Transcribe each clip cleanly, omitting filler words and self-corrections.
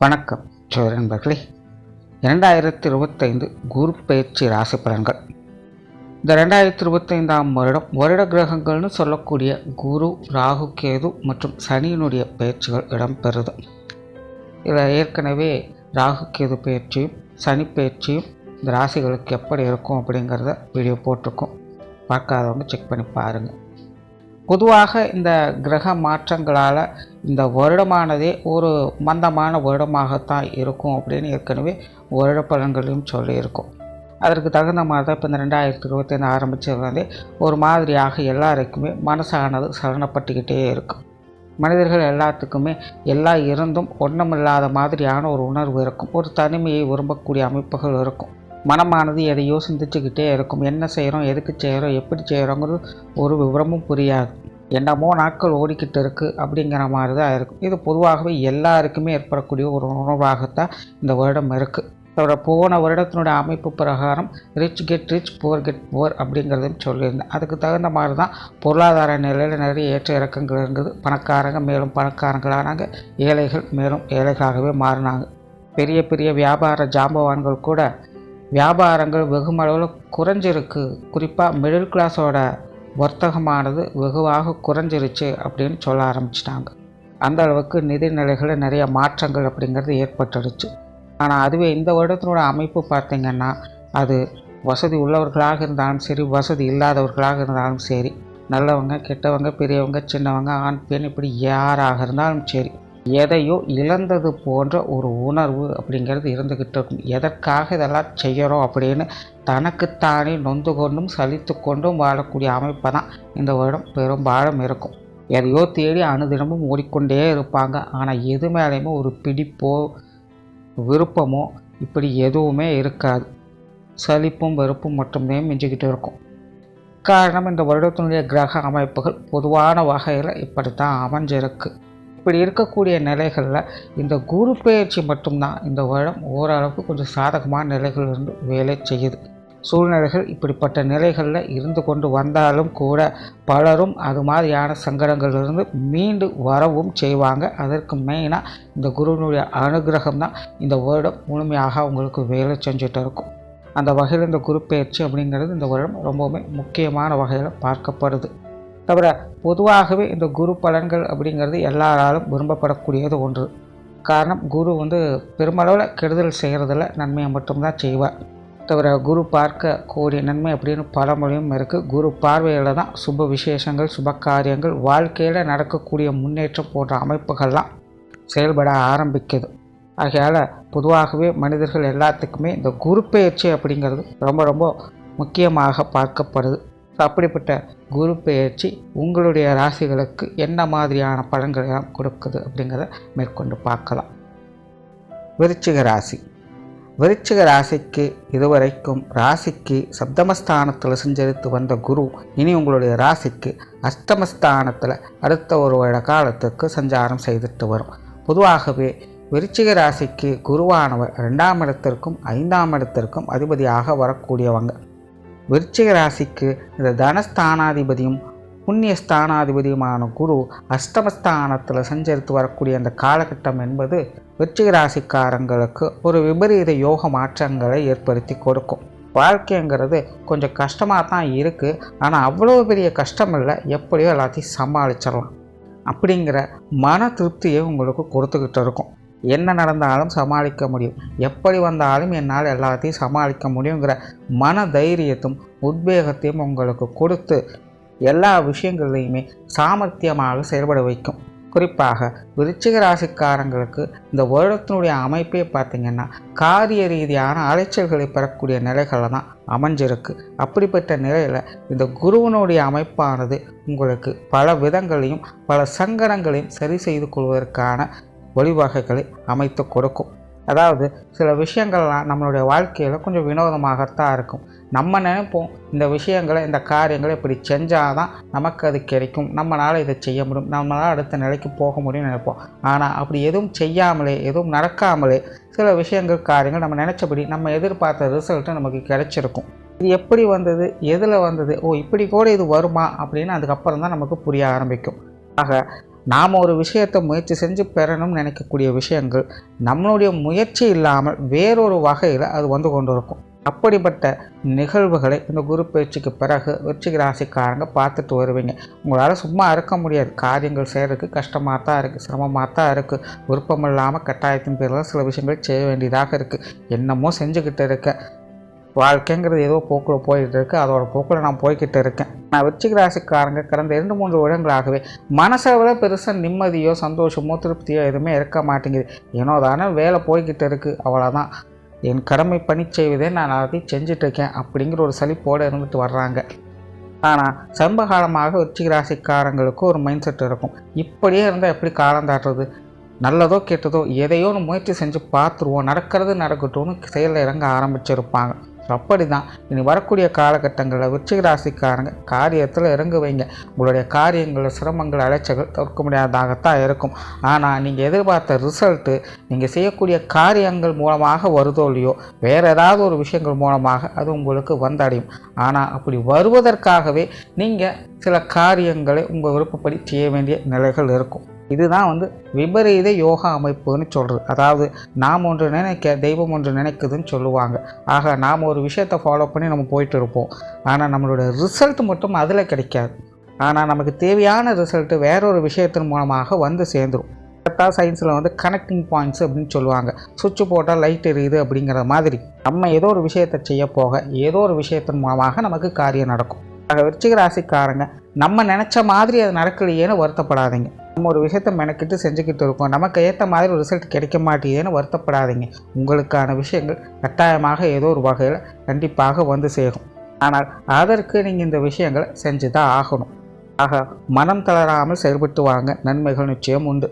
வணக்கம் நண்பர்களே. 2025 குரு பயிற்சி ராசி பலன்கள். இந்த 2025 வருட கிரகங்கள்னு சொல்லக்கூடிய குரு, ராகு, கேது மற்றும் சனியினுடைய பயிற்சிகள் இடம்பெறுது. இதில் ஏற்கனவே ராகு கேது பயிற்சியும் சனி பயிற்சியும் இந்த ராசிகளுக்கு எப்படி இருக்கும் அப்படிங்கிறத வீடியோ போட்டிருக்கோம். பார்க்காதவங்க செக் பண்ணி பாருங்கள். பொதுவாக இந்த கிரக மாற்றங்களால் இந்த வருடமானதே ஒரு மந்தமான வருடமாகத்தான் இருக்கும் அப்படின்னு ஏற்கனவே வருட பலன்களையும் சொல்லியிருக்கோம். அதற்கு தகுந்த மாதிரி தான் இப்போ இந்த 2025 ஆரம்பித்ததுலேருந்தே ஒரு மாதிரியாக எல்லாருக்குமே மனசானது சலனப்பட்டுக்கிட்டே இருக்கும். மனிதர்கள் எல்லாத்துக்குமே எல்லாம் இருந்தும் ஒன்றுமில்லாத மாதிரியான ஒரு உணர்வு இருக்கும். ஒரு தனிமையை விரும்பக்கூடிய அமைப்புகள் இருக்கும். மனமானது எதையோ சிந்திச்சுக்கிட்டே இருக்கும். என்ன செய்கிறோம், எதுக்கு செய்கிறோம், எப்படி செய்கிறோங்கிறது ஒரு விவரமும் புரியாது. என்னமோ நாட்கள் ஓடிக்கிட்டு இருக்குது அப்படிங்கிற மாதிரி தான் இருக்கும். இது பொதுவாகவே எல்லாருக்குமே ஏற்படக்கூடிய ஒரு உணர்வாகத்தான் இந்த வருடம் இருக்குது. அதோட போன வருடத்தினுடைய அமைப்பு பிரகாரம் rich get rich, poor get poor அப்படிங்கிறதும் சொல்லியிருந்தேன். அதுக்கு தகுந்த மாதிரி தான் பொருளாதார நிலையில் நிறைய ஏற்ற இறக்கங்கள் இருந்தது. பணக்காரங்க மேலும் பணக்காரங்களானாங்க, ஏழைகள் மேலும் ஏழைகளாகவே மாறினாங்க. பெரிய பெரிய வியாபார ஜாம்பவான்கள் கூட வியாபாரங்கள் வெகுமளவில் குறைஞ்சிருக்கு. குறிப்பாக மிடில் கிளாஸோட வர்த்தகமானது வெகுவாக குறைஞ்சிருச்சு அப்படின்னு சொல்ல ஆரம்பிச்சிட்டாங்க. அந்த அளவுக்கு நிதிநிலைகளில் நிறைய மாற்றங்கள் அப்படிங்கிறது ஏற்பட்டுடுச்சு. ஆனால் அதுவே இந்த வருடத்தினோட அமைப்பு பார்த்திங்கன்னா, அது வசதி உள்ளவர்களாக இருந்தாலும் சரி, வசதி இல்லாதவர்களாக இருந்தாலும் சரி, நல்லவங்க கெட்டவங்க, பெரியவங்க சின்னவங்க, ஆண் பெண், இப்படி யாராக இருந்தாலும் சரி, எதையோ இழந்தது போன்ற ஒரு உணர்வு அப்படிங்கிறது இருந்துக்கிட்டு இருக்கும். எதற்காக இதெல்லாம் செய்கிறோம் அப்படின்னு தனக்குத்தானே நொந்து கொண்டும் சலித்து கொண்டும் வாழக்கூடிய அமைப்பை தான் இந்த வருடம் பெரும்பாலும் இருக்கும். எதையோ தேடி அனுதினமும் ஓடிக்கொண்டே இருப்பாங்க. ஆனால் எது மேலேயுமே ஒரு பிடிப்போ விருப்பமோ இப்படி எதுவுமே இருக்காது. சலிப்பும் வெறுப்பும் மட்டுமே மிஞ்சிக்கிட்டு இருக்கும். காரணம், இந்த வருடத்தினுடைய கிரக அமைப்புகள் பொதுவான வகையில் இப்படித்தான் அமைஞ்சிருக்கு. இப்படி இருக்கக்கூடிய நிலைகளில் இந்த குரு பயிற்சி மட்டும்தான் இந்த வருடம் ஓரளவுக்கு கொஞ்சம் சாதகமான நிலைகள் இருந்து வேலை செய்யுது. சூழ்நிலைகள் இப்படிப்பட்ட நிலைகளில் இருந்து கொண்டு வந்தாலும் கூட பலரும் அது மாதிரியான சங்கடங்களிலிருந்து மீண்டு வரவும் செய்வாங்க. அதற்கு மெயினாக இந்த குருவினுடைய அனுகிரகம் தான் இந்த வருடம் முழுமையாக அவங்களுக்கு வேலை செஞ்சுட்டு இருக்கும். அந்த வகையில் இந்த குரு பயிற்சி அப்படிங்கிறது இந்த வருடம் ரொம்பவுமே முக்கியமான வகையில் பார்க்கப்படுது. தவிர பொதுவாகவே இந்த குரு பலன்கள் அப்படிங்கிறது எல்லாராலும் விரும்பப்படக்கூடியது ஒன்று. காரணம், குரு பெருமளவில் கெடுதல் செய்கிறதில்ல, நன்மையை மட்டும்தான் செய்வார். தவிர குரு பார்க்க கூடிய நன்மை அப்படின்னு பழமொழியும் இருக்குது. குரு பார்வையில் தான் சுப விசேஷங்கள், சுப காரியங்கள், வாழ்க்கையில் நடக்கக்கூடிய முன்னேற்றம் போன்ற அமைப்புகள்லாம் செயல்பட ஆரம்பிக்குது. ஆகையால் பொதுவாகவே மனிதர்கள் எல்லாத்துக்குமே இந்த குரு பயிற்சி அப்படிங்கிறது ரொம்ப ரொம்ப முக்கியமாக பார்க்கப்படுது. அப்படிப்பட்ட குரு பெயர்ச்சி உங்களுடைய ராசிகளுக்கு என்ன மாதிரியான பலன்களை கொடுக்குது அப்படிங்கிறத மேற்கொண்டு பார்க்கலாம். விருச்சிக ராசி. விருச்சிக ராசிக்கு இதுவரைக்கும் ராசிக்கு சப்தமஸ்தானத்தில் சஞ்சரித்து வந்த குரு இனி உங்களுடைய ராசிக்கு அஷ்டமஸ்தானத்தில் அடுத்த ஒரு வருட காலத்துக்கு சஞ்சாரம் செய்துட்டு வரும். பொதுவாகவே விருச்சிக ராசிக்கு குருவானவர் 2ஆம் இடத்திற்கும் 5ஆம் இடத்திற்கும் அதிபதியாக வரக்கூடியவங்க. விருச்சிக ராசிக்கு இந்த தனஸ்தானாதிபதியும் புண்ணிய ஸ்தானாதிபதியுமான குரு அஷ்டமஸ்தானத்தில் சஞ்சரித்து வரக்கூடிய அந்த காலகட்டம் என்பது விருச்சிக ராசிக்காரங்களுக்கு ஒரு விபரீத யோக மாற்றங்களை ஏற்படுத்தி கொடுக்கும். வாழ்க்கைங்கிறது கொஞ்சம் கஷ்டமாக தான் இருக்குது. ஆனால் அவ்வளோ பெரிய கஷ்டம் இல்லை, எப்படியோ எல்லாத்தையும் சமாளிச்சிடலாம் அப்படிங்கிற மன திருப்தியை உங்களுக்கு கொடுத்துக்கிட்டு இருக்கும். என்ன நடந்தாலும் சமாளிக்க முடியும், எப்படி வந்தாலும் என்னால் எல்லாத்தையும் சமாளிக்க முடியுங்கிற மன தைரியத்தும் உத்வேகத்தையும் உங்களுக்கு கொடுத்து எல்லா விஷயங்கள்லையுமே சாமர்த்தியமாக செயல்பட வைக்கும். குறிப்பாக விருச்சிக ராசிக்காரங்களுக்கு இந்த வருடத்தினுடைய அமைப்பே பார்த்திங்கன்னா காரிய ரீதியான அலைச்சல்களை பெறக்கூடிய நிலைகளில் தான் அமைஞ்சிருக்கு. அப்படிப்பட்ட நிலையில் இந்த குருவனுடைய அமைப்பானது உங்களுக்கு பல விதங்களையும் பல சங்கடங்களையும் சரி செய்து கொள்வதற்கான வழிவகைகளை அமைத்து கொடுக்கும். அதாவது சில விஷயங்கள்லாம் நம்மளுடைய வாழ்க்கையில் கொஞ்சம் வினோதமாகத்தான் இருக்கும். நம்ம நினைப்போம், இந்த விஷயங்களை இந்த காரியங்களை இப்படி செஞ்சால் தான் நமக்கு அது கிடைக்கும், நம்மளால் இதை செய்ய முடியும், நம்மளால் அடுத்த நிலைக்கு போக முடியும்னு நினைப்போம். ஆனால் அப்படி எதுவும் செய்யாமலே, எதுவும் நடக்காமலே சில விஷயங்கள் காரியங்கள் நம்ம நினச்சபடி நம்ம எதிர்பார்த்த ரிசல்ட்டு நமக்கு கிடைச்சிருக்கும். இது எப்படி வந்தது, எதில் வந்தது, இப்படி கூட இது வருமா அப்படின்னு அதுக்கப்புறம் தான் நமக்கு புரிய ஆரம்பிக்கும். ஆக நாம் ஒரு விஷயத்தை முயற்சி செஞ்சு பெறணும்னு நினைக்கக்கூடிய விஷயங்கள் நம்மளுடைய முயற்சி இல்லாமல் வேறொரு வகையில் அது வந்து கொண்டு இருக்கும். அப்படிப்பட்ட நிகழ்வுகளை இந்த குரு பயிற்சிக்கு பிறகு விருச்சிக ராசிக்காரங்க பார்த்துட்டு வருவீங்க. உங்களால் சும்மா இருக்க முடியாது. காரியங்கள் செய்கிறதுக்கு கஷ்டமாக தான் இருக்குது, சிரமமாக தான் இருக்குது. விருப்பம் இல்லாமல் கட்டாயத்தின் பேரில் சில விஷயங்கள் செய்ய வேண்டியதாக இருக்குது. என்னமோ செஞ்சுக்கிட்டு இருக்கேன், வாழ்க்கைங்கிறது ஏதோ போக்கில் போயிட்டு இருக்குது, அதோட போக்கில் நான் போய்கிட்டு இருக்கேன். நான் விருச்சிக ராசிக்காரங்க கடந்த 2-3 வருடங்களாகவே மனசளவில் பெருசாக நிம்மதியோ சந்தோஷமோ திருப்தியோ எதுவுமே இருக்க மாட்டேங்குது. ஏனோ தானே வேலை போய்கிட்டு இருக்குது, அவ்வளோதான். என் கடமை பணி செய்வதே நான் எல்லாத்தையும் செஞ்சிட்ருக்கேன் அப்படிங்கிற ஒரு சலிப்போடு இருந்துட்டு வர்றாங்க. ஆனால் சமீப காலமாக விருச்சிக ராசிக்காரங்களுக்கு ஒரு மைண்ட் செட் இருக்கும். இப்படியே இருந்தால் எப்படி காலம் தாட்டுறது, நல்லதோ கெட்டதோ எதையோ ஒன்று முயற்சி செஞ்சு பார்த்துருவோம், நடக்கிறது நடக்கட்டும்னு செயலில் இறங்க ஆரம்பிச்சிருப்பாங்க. அப்படி தான் இனி வரக்கூடிய காலகட்டங்களில் விருச்சிக ராசிக்காரங்க காரியத்தில் இறங்கு வைங்க. உங்களுடைய காரியங்கள் சிரமங்கள் அலைச்சல்கள் தவிர்க்க முடியாததாகத்தான் இருக்கும். ஆனால் நீங்கள் எதிர்பார்த்த ரிசல்ட்டு நீங்கள் செய்யக்கூடிய காரியங்கள் மூலமாக வருதோ இல்லையோ, வேறு ஏதாவது ஒரு விஷயங்கள் மூலமாக அது உங்களுக்கு வந்தடையும். ஆனால் அப்படி வருவதற்காகவே நீங்கள் சில காரியங்களை உங்கள் விருப்பப்படி செய்ய வேண்டிய நிலைகள் இருக்கும். இதுதான் விபரீத யோகா அமைப்புன்னு சொல்கிறது. அதாவது நாம் ஒன்று நினைக்க தெய்வம் ஒன்று நினைக்குதுன்னு சொல்லுவாங்க. ஆக நாம் ஒரு விஷயத்தை ஃபாலோ பண்ணி நம்ம போயிட்டு இருப்போம். ஆனால் நம்மளோட ரிசல்ட் மட்டும் அதில் கிடைக்காது. ஆனால் நமக்கு தேவையான ரிசல்ட்டு வேறொரு விஷயத்தின் மூலமாக வந்து சேர்ந்துடும். கரெக்டாக சயின்ஸில் கனெக்டிங் பாயிண்ட்ஸ் அப்படின்னு சொல்லுவாங்க. சுவிட்சு போட்டால் லைட் எரியுது அப்படிங்கிற மாதிரி நம்ம ஏதோ ஒரு விஷயத்தை செய்ய போக ஏதோ ஒரு விஷயத்தின் மூலமாக நமக்கு காரியம் நடக்கும். ஆக விருச்சிக ராசிக்காரங்க நம்ம நினச்ச மாதிரி அது நடக்கலையேன்னு வருத்தப்படாதீங்க. நம்ம ஒரு விஷயத்தை மெனக்கிட்டு செஞ்சுக்கிட்டு இருக்கோம், நமக்கு ஏற்ற மாதிரி ஒரு ரிசல்ட் கிடைக்க மாட்டேங்குதுன்னு வருத்தப்படாதீங்க. உங்களுக்கான விஷயங்கள் கட்டாயமாக ஏதோ ஒரு வகையில் கண்டிப்பாக வந்து சேரும். ஆனால் அதற்கு நீங்கள் இந்த விஷயங்களை செஞ்சு தான் ஆகணும். ஆக மனம் தளராமல் செயல்பட்டு வாங்க, நன்மைகள் நிச்சயம் உண்டு.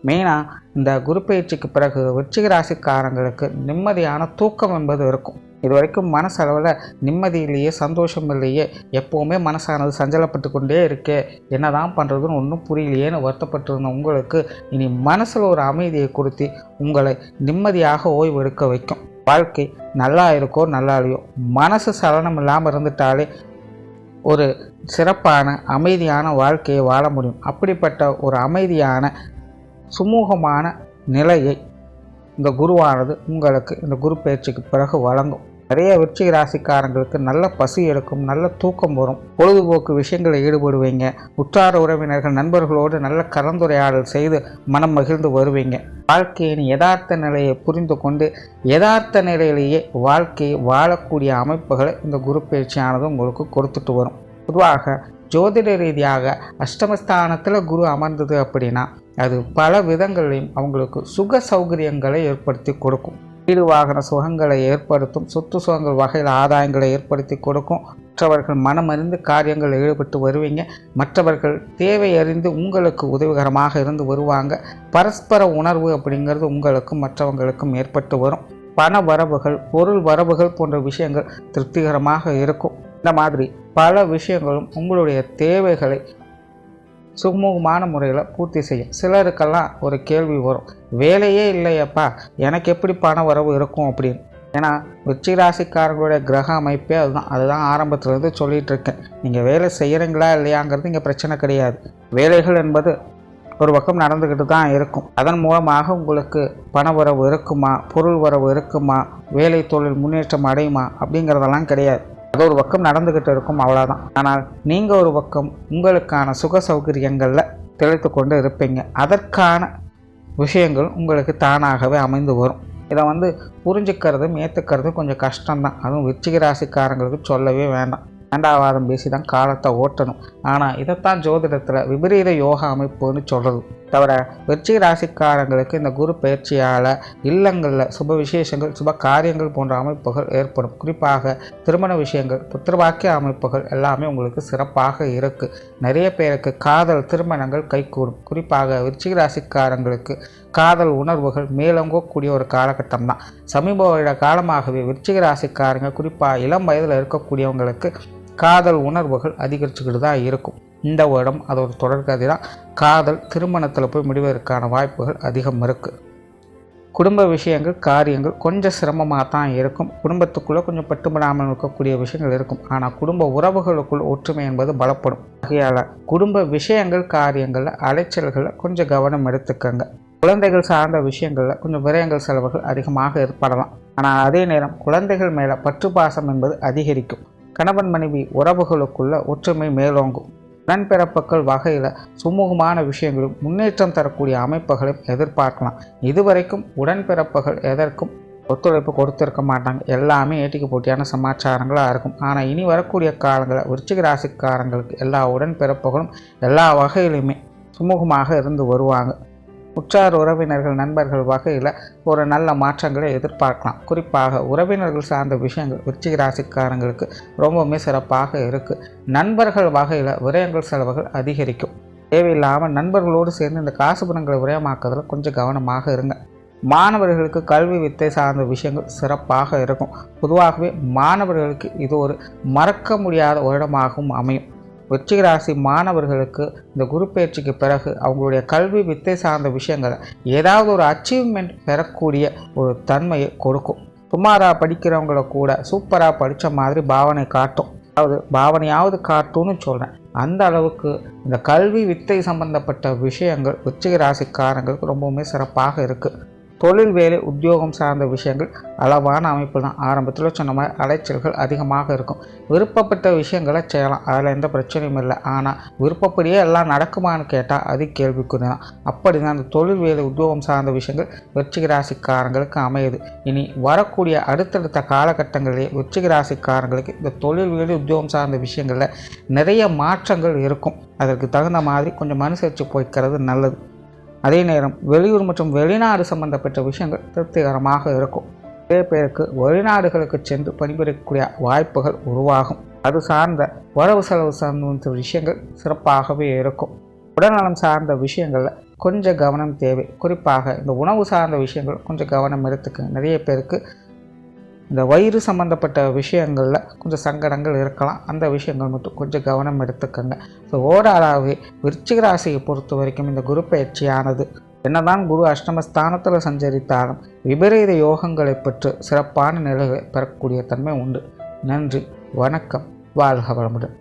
மெயினாக இந்த குரு பயிற்சிக்கு பிறகு விருச்சிக ராசிக்காரங்களுக்கு நிம்மதியான தூக்கம் என்பது இருக்கும். இது வரைக்கும் மனசளவில் நிம்மதியிலேயே சந்தோஷம் இல்லையே, எப்போவுமே மனசானது சஞ்சலப்பட்டு கொண்டே இருக்கே, என்ன தான் பண்ணுறதுன்னு ஒன்றும் புரியலையேன்னு வருத்தப்பட்டிருந்த உங்களுக்கு இனி மனசில் ஒரு அமைதியை கொடுத்து உங்களை நிம்மதியாக ஓய்வு எடுக்க வைக்கும். வாழ்க்கை நல்லா இருக்கோ நல்லா இல்லையோ, மனசு சலனம் இல்லாமல் இருந்துட்டாலே ஒரு சிறப்பான அமைதியான வாழ்க்கையை வாழ முடியும். அப்படிப்பட்ட ஒரு அமைதியான சுமூகமான நிலையை இந்த குருவானது உங்களுக்கு இந்த குரு பயிற்சிக்கு பிறகு வழங்கும். நிறைய விருச்சிக ராசிக்காரங்களுக்கு நல்ல பசி எடுக்கும், நல்ல தூக்கம் வரும், பொழுதுபோக்கு விஷயங்களை ஈடுபடுவீங்க, உற்றார உறவினர்கள் நண்பர்களோடு நல்ல கலந்துரையாடல் செய்து மனம் மகிழ்ந்து வருவீங்க. வாழ்க்கையின் யதார்த்த நிலையை புரிந்து கொண்டு யதார்த்த நிலையிலேயே வாழ்க்கையை வாழக்கூடிய அமைப்புகளை இந்த குரு பயிற்சியானது உங்களுக்கு கொடுத்துட்டு வரும். பொதுவாக ஜோதிட ரீதியாக அஷ்டமஸ்தானத்தில் குரு அமர்ந்தது அப்படின்னா அது பல விதங்களையும் அவங்களுக்கு சுக சௌகரியங்களை ஏற்படுத்தி கொடுக்கும். வீடு வாகன சுகங்களை ஏற்படுத்தும், சொத்து சுகங்கள் வகையில் ஆதாயங்களை ஏற்படுத்தி கொடுக்கும். மற்றவர்கள் மனமறிந்து காரியங்களில் ஈடுபட்டு வருவீங்க. மற்றவர்கள் தேவை அறிந்து உங்களுக்கு உதவிகரமாக இருந்து வருவாங்க. பரஸ்பர உணர்வு அப்படிங்கிறது உங்களுக்கும் மற்றவங்களுக்கும் ஏற்பட்டு வரும். பண வரவுகள், பொருள் வரவுகள் போன்ற விஷயங்கள் திருப்திகரமாக இருக்கும். இந்த மாதிரி பல விஷயங்களும் உங்களுடைய தேவைகளை சுமூகமான முறையில் பூர்த்தி செய்யும். சிலருக்கெல்லாம் ஒரு கேள்வி வரும், வேலையே இல்லையப்பா எனக்கு எப்படி பண வரவு இருக்கும் அப்படின்னு. ஏன்னா விருச்சிக ராசிக்காரங்களுடைய கிரக அமைப்பே அதுதான் ஆரம்பத்துலேருந்து சொல்லிகிட்டு இருக்கேன். நீங்கள் வேலை செய்கிறீங்களா இல்லையாங்கிறது இங்கே பிரச்சனை கிடையாது. வேலைகள் என்பது ஒரு பக்கம் நடந்துக்கிட்டு தான் இருக்கும். அதன் மூலமாக உங்களுக்கு பண வரவு இருக்குமா, பொருள் வரவு இருக்குமா, வேலை தொழில் முன்னேற்றம் அடையுமா அப்படிங்கிறதெல்லாம் கிடையாது. அது ஒரு பக்கம் நடந்துக்கிட்டு இருக்கும், அவ்வளோதான். ஆனால் நீங்கள் ஒரு பக்கம் உங்களுக்கான சுக சௌகரியங்களில் தெளித்து கொண்டு இருப்பீங்க. அதற்கான விஷயங்கள் உங்களுக்கு தானாகவே அமைந்து வரும். இதை புரிஞ்சுக்கிறதும் ஏற்றுக்கிறதும் கொஞ்சம் கஷ்டம்தான். அதுவும் விருச்சிக ராசிக்காரங்களுக்கு சொல்லவே வேண்டாம். வேண்டாவாதம் பேசி தான் காலத்தை ஓட்டணும். ஆனால் இதைத்தான் ஜோதிடத்தில் விபரீத யோகா அமைப்புன்னு சொல்கிறது. தவிர விருச்சிக ராசிக்காரங்களுக்கு இந்த குரு பயிற்சியால் இல்லங்களில் சுப விசேஷங்கள், சுப காரியங்கள் போன்ற அமைப்புகள் ஏற்படும். குறிப்பாக திருமண விஷயங்கள், புத்திரபாக்கிய அமைப்புகள் எல்லாமே உங்களுக்கு சிறப்பாக இருக்குது. நிறைய பேருக்கு காதல் திருமணங்கள் கைகூடும். குறிப்பாக விருச்சிக ராசிக்காரங்களுக்கு காதல் உணர்வுகள் மேலோங்கக்கூடிய ஒரு காலகட்டம் தான். சமீப காலமாகவே விருச்சிக ராசிக்காரங்க குறிப்பாக இளம் வயதில் இருக்கக்கூடியவங்களுக்கு காதல் உணர்வுகள் அதிகரிச்சுக்கிட்டு தான் இருக்கும். இந்த வருடம் அது ஒரு தொடர்கதை தான். காதல் திருமணத்தில் போய் முடிவதற்கான வாய்ப்புகள் அதிகம் இருக்குது. குடும்ப விஷயங்கள் காரியங்கள் கொஞ்சம் சிரமமாக தான் இருக்கும். குடும்பத்துக்குள்ளே கொஞ்சம் பட்டுப்படாமல் இருக்கக்கூடிய விஷயங்கள் இருக்கும். ஆனால் குடும்ப உறவுகளுக்குள் ஒற்றுமை என்பது பலப்படும். ஆகையால் குடும்ப விஷயங்கள் காரியங்களில் அலைச்சல்களில் கொஞ்சம் கவனம் எடுத்துக்கங்க. குழந்தைகள் சார்ந்த விஷயங்களில் கொஞ்சம் விரயங்கள் செலவுகள் அதிகமாக ஏற்படலாம். ஆனால் அதே நேரம் குழந்தைகள் மேலே பற்று பாசம் என்பது அதிகரிக்கும். கணவன் மனைவி உறவுகளுக்குள்ள ஒற்றுமை மேலோங்கும். உடன்பிறப்புகள் வகையில் சுமூகமான விஷயங்களும் முன்னேற்றம் தரக்கூடிய அமைப்புகளையும் எதிர்பார்க்கலாம். இதுவரைக்கும் உடன்பிறப்புகள் எதற்கும் ஒத்துழைப்பு கொடுத்துருக்க மாட்டாங்க. எல்லாமே ஏட்டிக்கு போட்டியான சமாச்சாரங்களாக இருக்கும். ஆனால் இனி வரக்கூடிய காலங்களில் விருச்சிக ராசிக்காரங்களுக்கு எல்லா உடன்பிறப்புகளும் எல்லா வகையிலுமே சுமூகமாக இருந்து வருவாங்க. உற்றார் உறவினர்கள் நண்பர்கள் வகையில் ஒரு நல்ல மாற்றங்களை எதிர்பார்க்கலாம். குறிப்பாக உறவினர்கள் சார்ந்த விஷயங்கள் விருச்சிக ராசிக்காரங்களுக்கு ரொம்பவுமே சிறப்பாக இருக்குது. நண்பர்கள் வகையில் விரயங்கள் செலவுகள் அதிகரிக்கும். தேவையில்லாமல் நண்பர்களோடு சேர்ந்து இந்த காசு பணங்களை விரயமாக்குறதுல கொஞ்சம் கவனமாக இருங்க. மாணவர்களுக்கு கல்வி வித்தை சார்ந்த விஷயங்கள் சிறப்பாக இருக்கும். பொதுவாகவே மாணவர்களுக்கு இது ஒரு மறக்க முடியாத வருடமாகவும் அமையும். விருச்சிக ராசி மாணவர்களுக்கு இந்த குரு பயிற்சிக்கு பிறகு அவங்களுடைய கல்வி வித்தை சார்ந்த விஷயங்களை ஏதாவது ஒரு அச்சீவ்மெண்ட் பெறக்கூடிய ஒரு தன்மையை கொடுக்கும். சுமாராக படிக்கிறவங்கள கூட சூப்பராக படித்த மாதிரி பாவனை காட்டும். அதாவது பாவனையாவது காட்டும்னு சொல்கிறேன். அந்த அளவுக்கு இந்த கல்வி வித்தை சம்பந்தப்பட்ட விஷயங்கள் விருச்சிக ராசிக்காரங்களுக்கு ரொம்பவுமே சிறப்பாக இருக்குது. தொழில் வேலை உத்தியோகம் சார்ந்த விஷயங்கள் அளவான அமைப்பு தான். ஆரம்பத்தில் சொன்ன மாதிரி அலைச்சல்கள் அதிகமாக இருக்கும். விருப்பப்பட்ட விஷயங்களை செய்யலாம், அதில் எந்த பிரச்சனையும் இல்லை. ஆனால் விருப்பப்படியே எல்லாம் நடக்குமான்னு கேட்டால் அது கேள்விக்குறி தான். அப்படி தான் அந்த தொழில் வேலை உத்தியோகம் சார்ந்த விஷயங்கள் விருச்சிக ராசிக்காரங்களுக்கு அமையுது. இனி வரக்கூடிய அடுத்தடுத்த காலகட்டங்களிலே விருச்சிக ராசிக்காரங்களுக்கு இந்த தொழில் வேலை உத்தியோகம் சார்ந்த விஷயங்களில் நிறைய மாற்றங்கள் இருக்கும். அதற்கு தகுந்த மாதிரி கொஞ்சம் மனுசரித்து போய்க்கிறது நல்லது. அதே நேரம் வெளியூர் மற்றும் வெளிநாடு சம்பந்தப்பட்ட விஷயங்கள் திருப்திகரமாக இருக்கும். நிறைய பேருக்கு வெளிநாடுகளுக்கு சென்று பணிபுரியக்கூடிய வாய்ப்புகள் உருவாகும். அது சார்ந்த வரவு செலவு சார்ந்த விஷயங்கள் சிறப்பாகவே இருக்கும். உடல்நலம் சார்ந்த விஷயங்களில் கொஞ்சம் கவனம் தேவை. குறிப்பாக இந்த உணவு சார்ந்த விஷயங்கள் கொஞ்சம் கவனம் எடுத்துக்க. நிறைய பேருக்கு இந்த வயிறு சம்மந்தப்பட்ட விஷயங்களில் கொஞ்சம் சங்கடங்கள் இருக்கலாம். அந்த விஷயங்கள் மட்டும் கொஞ்சம் கவனம் எடுத்துக்கங்க. ஸோ ஓவராலாகவே விருச்சிக ராசியை பொறுத்த வரைக்கும் இந்த குரு பயிற்சியானது என்னதான் குரு அஷ்டமஸ்தானத்தில் சஞ்சரித்தாலும் விபரீத யோகங்களை பெற்று சிறப்பான நிலைகளை பெறக்கூடிய தன்மை உண்டு. நன்றி, வணக்கம், வாழ்க வளமுடன்.